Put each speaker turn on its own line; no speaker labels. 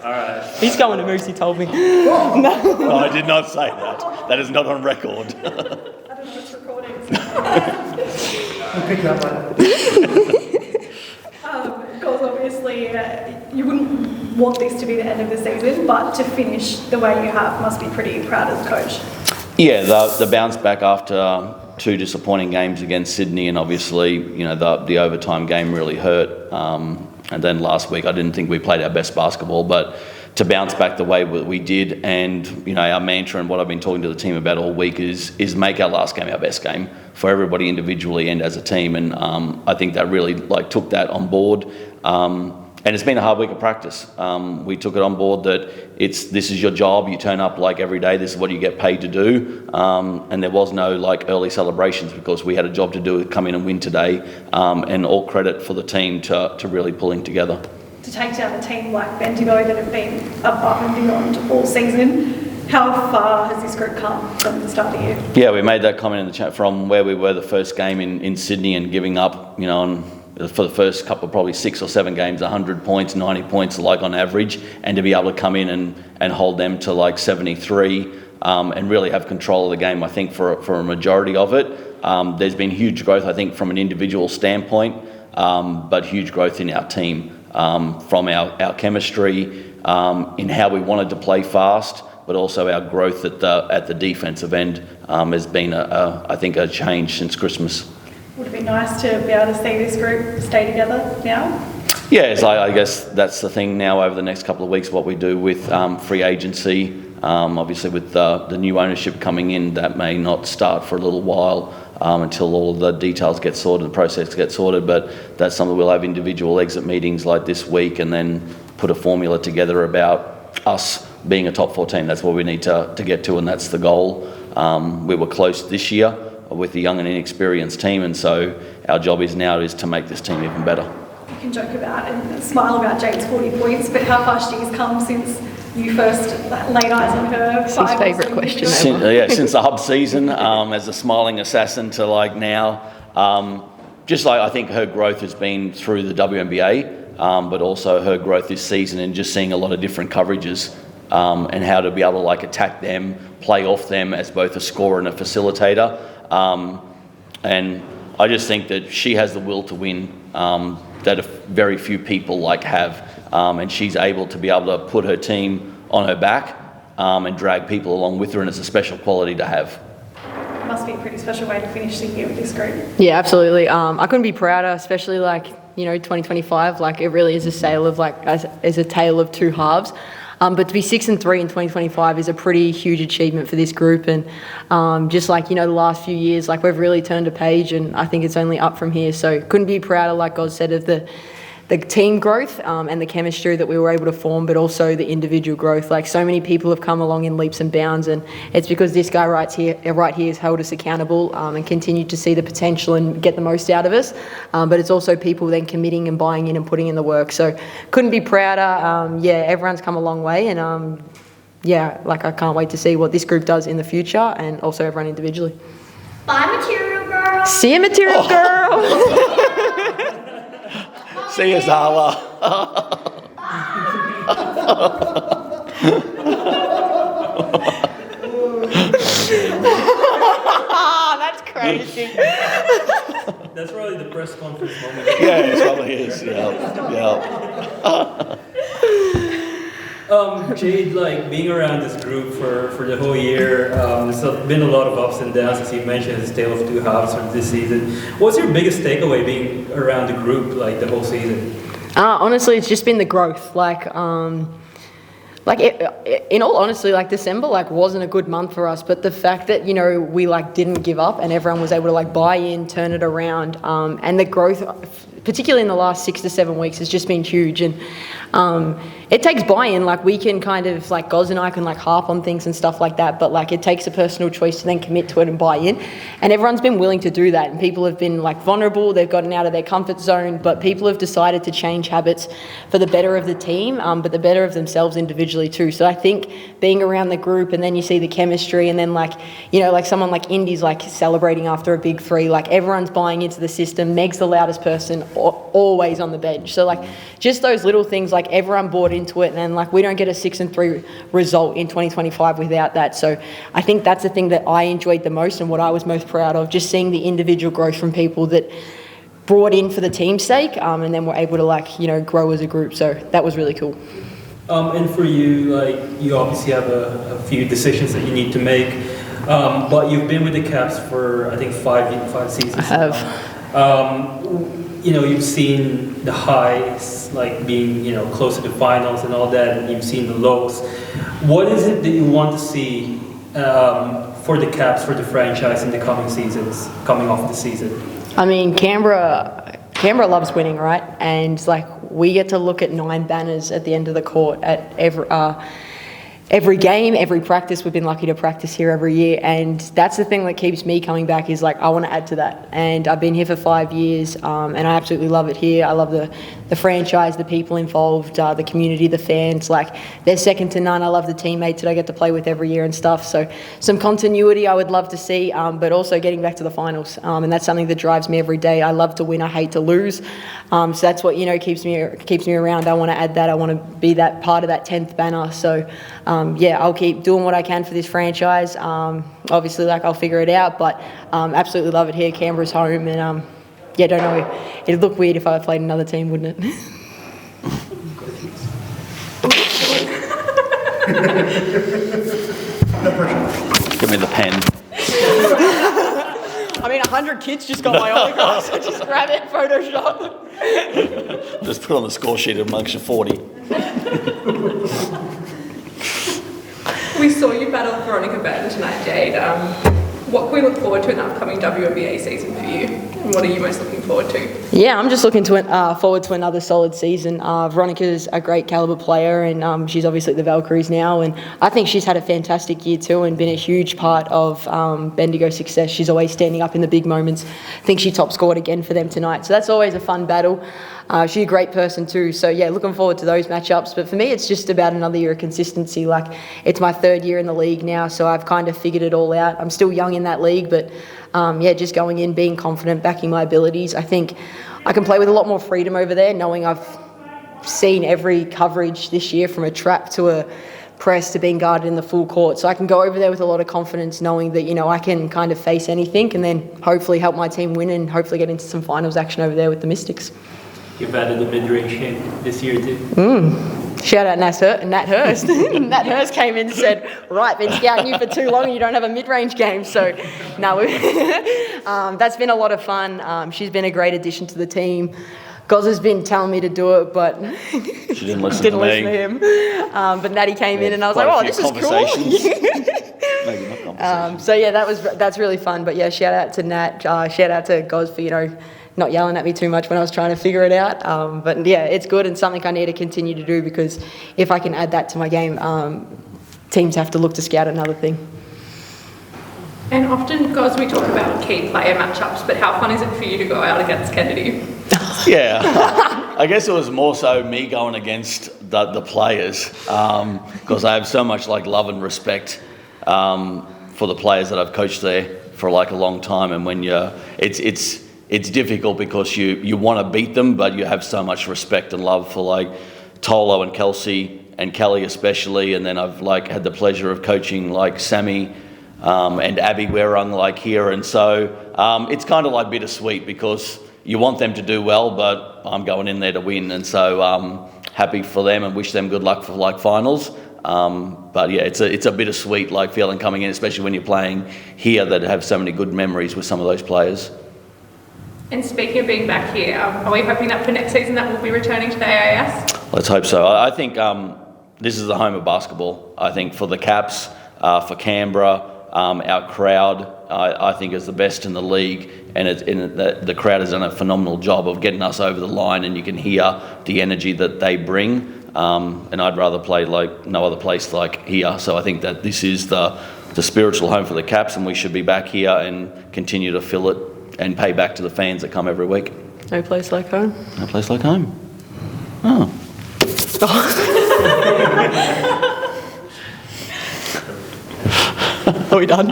All right.
He's going to Moose, he told me.
No, I did not say that. That is not on record.
I don't know if it's recording.
We'll pick it up later.
Because obviously you wouldn't want this to be the end of the season, but to finish the way you have must be pretty proud as a coach.
Yeah, the bounce back after 2 disappointing games against Sydney, and obviously, you know, the overtime game really hurt. And then last week, I didn't think we played our best basketball, but to bounce back the way we did, and you know, our mantra and what I've been talking to the team about all week is make our last game our best game for everybody individually and as a team. And I think that really took that on board. And it's been a hard week of practice. We took it on board that this is your job. You turn up every day. This is what you get paid to do. And there was no early celebrations because we had a job to do, come in and win today. And all credit for the team to really pulling together.
To take down a team like Bendigo that have been above and beyond all season, how far has this group come from the start of the year?
Yeah, we made that comment in the chat from where we were the first game in Sydney and giving up, for the first couple, probably 6 or 7 games, 100 points, 90 points on average, and to be able to come in and hold them to 73 and really have control of the game, I think for a majority of it. There's been huge growth, I think, from an individual standpoint, but huge growth in our team, from our chemistry, in how we wanted to play fast, but also our growth at the defensive end has been, I think, a change since Christmas.
Would it be nice to be able to see this group stay together now?
Yes, I guess that's the thing now over the next couple of weeks, what we do with free agency. Obviously with the new ownership coming in, that may not start for a little while until all of the details get sorted, the process gets sorted, but that's something we'll have individual exit meetings like this week and then put a formula together about us being a top 4 team. That's what we need to get to, and that's the goal. We were close this year with the young and inexperienced team, and so our job is to make this team even better.
You can joke about and smile about Jade's 40 points, but how far she's come since you first laid eyes on her?
It's his favourite question
ever. Since the hub season, as a smiling assassin to now. I think her growth has been through the WNBA, but also her growth this season and just seeing a lot of different coverages and how to be able to attack them, play off them as both a scorer and a facilitator. And I just think that she has the will to win that very few people have, and she's able to be able to put her team on her back and drag people along with her, and it's a special quality to have.
It must be a pretty special way to finish the year with this group.
Yeah, absolutely. I couldn't be prouder, especially 2025. It really is a tale of 2 halves. But to be 6-3 in 2025 is a pretty huge achievement for this group, and the last few years, we've really turned a page, and I think it's only up from here. So couldn't be prouder, like God said, of the team growth and the chemistry that we were able to form, but also the individual growth. So many people have come along in leaps and bounds, and it's because this guy right here has held us accountable and continued to see the potential and get the most out of us. But it's also people then committing and buying in and putting in the work. So couldn't be prouder. Everyone's come a long way, and I can't wait to see what this group does in the future, and also everyone individually.
Bye, Material Girl.
See you, Material Girl.
See you, Zala.
That's crazy.
That's probably the press conference moment.
Yeah, it probably is.
Jade, being around this group for the whole year, there's been a lot of ups and downs, as you mentioned. It's a tale of 2 halves from this season. What's your biggest takeaway being around the group the whole season?
Honestly, it's just been the growth. In all honesty, December wasn't a good month for us, but the fact that we didn't give up and everyone was able to buy in, turn it around, and the growth, particularly in the last 6 to 7 weeks, has just been huge. And it takes buy-in. We can kind of Goz and I can harp on things and stuff like that, but it takes a personal choice to then commit to it and buy in. And everyone's been willing to do that, and people have been vulnerable. They've gotten out of their comfort zone, but people have decided to change habits for the better of the team, but the better of themselves individually too. So I think being around the group, and then you see the chemistry, and then someone like Indy's celebrating after a big 3. Everyone's buying into the system. Meg's the loudest person, always on the bench. So just those little things, everyone bought into into it, and like we don't get a 6-3 result in 2025 without that. So I think that's the thing that I enjoyed the most and what I was most proud of, just seeing the individual growth from people that brought in for the team's sake, and then were able to grow as a group. So that was really cool.
And for you, you obviously have a few decisions that you need to make, but you've been with the Caps for I think five seasons.
I have.
You've seen the highs, like being close to the finals and all that, and you've seen the lows. What is it that you want to see for the Caps, for the franchise in the coming seasons, coming off the season?
I mean, Canberra loves winning, right? And we get to look at 9 banners at the end of the court at every game, every practice. We've been lucky to practice here every year, and that's the thing that keeps me coming back is I want to add to that. And I've been here for 5 years, and I absolutely love it here. I love the franchise, the people involved, the community, the fans. They're second to none. I love the teammates that I get to play with every year and stuff. So some continuity I would love to see, but also getting back to the finals, and that's something that drives me every day. I love to win. I hate to lose. So that's what keeps me around. I want to add that. I want to be that part of that 10th banner. So I'll keep doing what I can for this franchise. Obviously, I'll figure it out, but absolutely love it here. Canberra's home, and don't know. It'd look weird if I played another team, wouldn't it?
No pressure.
Give me the pen.
I mean, 100 kids just got my autograph, so just grab it, Photoshop.
Just put it on the score sheet amongst your 40.
We saw you battle Veronica Burton tonight, Jade. What can we look forward to in the upcoming WNBA season for you? And what are you most looking forward to?
Yeah, I'm just looking forward to another solid season. Veronica's a great caliber player, and she's obviously at the Valkyries now, and I think she's had a fantastic year too and been a huge part of Bendigo's success. She's always standing up in the big moments. I think she top scored again for them tonight, so that's always a fun battle. She's a great person too, so looking forward to those matchups. But for me, it's just about another year of consistency. It's my 3rd year in the league now, so I've kind of figured it all out. I'm still young in that league, but just going in, being confident, backing my abilities. I think I can play with a lot more freedom over there, knowing I've seen every coverage this year, from a trap to a press to being guarded in the full court. So I can go over there with a lot of confidence, knowing that, I can kind of face anything and then hopefully help my team win and hopefully get into some finals action over there with the Mystics.
You've added the mid-range game this year too.
Shout out Nat Hurst. Nat Hurst came in and said, right, been scouting you for too long and you don't have a mid-range game. So, no, that's been a lot of fun. She's been a great addition to the team. Goz has been telling me to do it, but
She didn't listen to me.
him. But Natty came in and I was like, this is cool.
Maybe not conversations.
That's really fun. But shout out to Nat. Shout out to Goz for, not yelling at me too much when I was trying to figure it out. But it's good and something I need to continue to do, because if I can add that to my game, teams have to look to scout another thing.
And often, guys, we talk about key player matchups, but how fun is it for you to go out against Kennedy?
Yeah, I guess it was more so me going against the players, because I have so much love and respect for the players that I've coached there for a long time, and when it's difficult because you want to beat them, but you have so much respect and love for Tolo and Kelsey and Kelly especially, and then I've had the pleasure of coaching Sammy and Abby Werung here, and so it's kind of bittersweet because you want them to do well, but I'm going in there to win, and so happy for them and wish them good luck for finals. But it's a bittersweet feeling coming in, especially when you're playing here that have so many good memories with some of those players.
And speaking of being back here, are we hoping that for next season that we'll be returning to the AIS?
Let's hope so. I think this is the home of basketball. I think for the Caps, for Canberra, our crowd, I think is the best in the league, and the crowd has done a phenomenal job of getting us over the line, and you can hear the energy that they bring. And I'd rather play no other place here. So I think that this is the spiritual home for the Caps, and we should be back here and continue to fill it and pay back to the fans that come every week.
No place like home.
No place like home. Oh.
Are we done?